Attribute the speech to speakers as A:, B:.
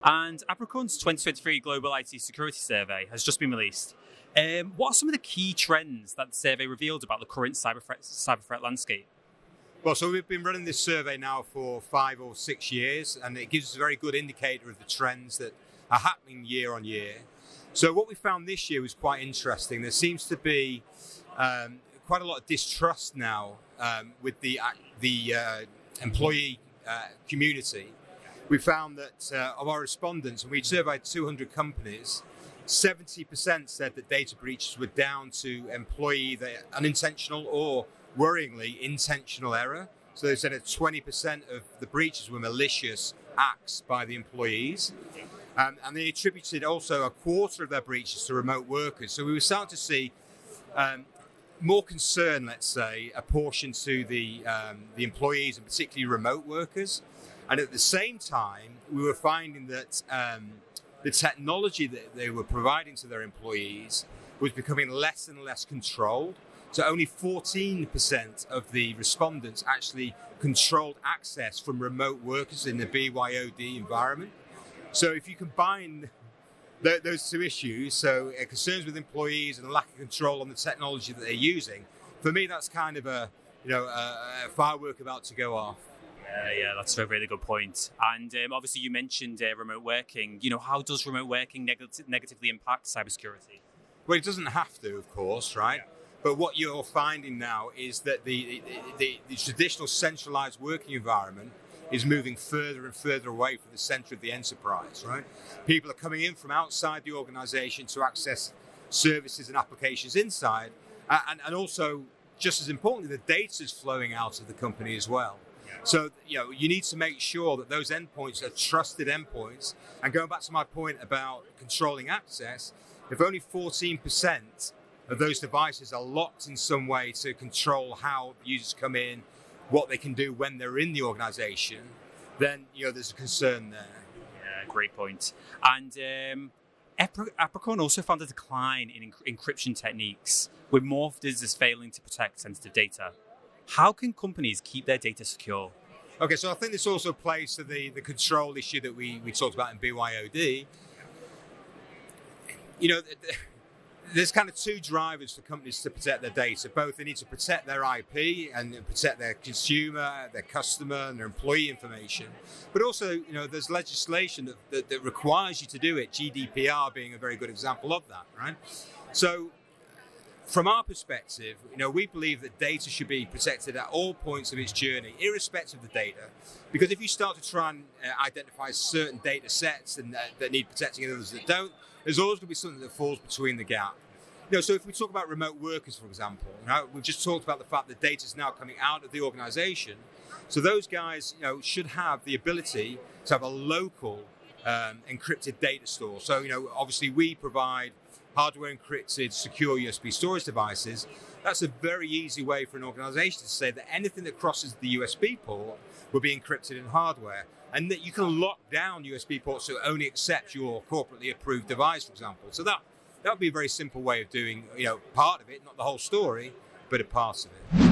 A: And Apricorn's 2023 Global IT Security Survey has just been released. What are some of the key trends that the survey revealed about the current cyber threat landscape?
B: Well, so we've been running this survey now for 5 or 6 years, and it gives us a very good indicator of the trends that are happening year on year. So what we found this year was quite interesting. There seems to be quite a lot of distrust now with the employee community. We found that of our respondents, and we surveyed 200 companies, 70% said that data breaches were down to employee unintentional or worryingly intentional error. So they said that 20% of the breaches were malicious acts by the employees. And they attributed also a quarter of their breaches to remote workers. So we were starting to see more concern, let's say, apportioned to the employees and particularly remote workers. And at the same time, we were finding that the technology that they were providing to their employees was becoming less and less controlled. So only 14% of the respondents actually controlled access from remote workers in the BYOD environment. So if you combine those two issues, so concerns with employees and a lack of control on the technology that they're using, for me that's kind of a firework about to go off.
A: Yeah, that's a really good point. And obviously you mentioned remote working. How does remote working negatively impact cybersecurity?
B: Well, it doesn't have to, of course, right? Yeah. But what you're finding now is that the traditional centralized working environment is moving further and further away from the center of the enterprise, right? People are coming in from outside the organization to access services and applications inside. And also, just as importantly, the data is flowing out of the company as well. So, you need to make sure that those endpoints are trusted endpoints. And going back to my point about controlling access, if only 14% of those devices are locked in some way to control how users come in, what they can do when they're in the organization, then, there's a concern there.
A: Yeah, great point. And Apricorn also found a decline in encryption techniques, with more businesses failing to protect sensitive data. How can companies keep their data secure?
B: Okay, so I think this also plays to the control issue that we talked about in BYOD. There's kind of two drivers for companies to protect their data. Both they need to protect their IP and protect their consumer, their customer, and their employee information. But also, there's legislation that requires you to do it, GDPR being a very good example of that, right? So, from our perspective, we believe that data should be protected at all points of its journey, irrespective of the data. Because if you start to try and identify certain data sets and that need protecting and others that don't, there's always going to be something that falls between the gap. So if we talk about remote workers, for example, we've just talked about the fact that data is now coming out of the organization. So those guys, should have the ability to have a local encrypted data store. So, obviously we provide hardware encrypted, secure USB storage devices. That's a very easy way for an organization to say that anything that crosses the USB port will be encrypted in hardware, and that you can lock down USB ports to only accept your corporately approved device, for example. So that would be a very simple way of doing, part of it, not the whole story, but a part of it.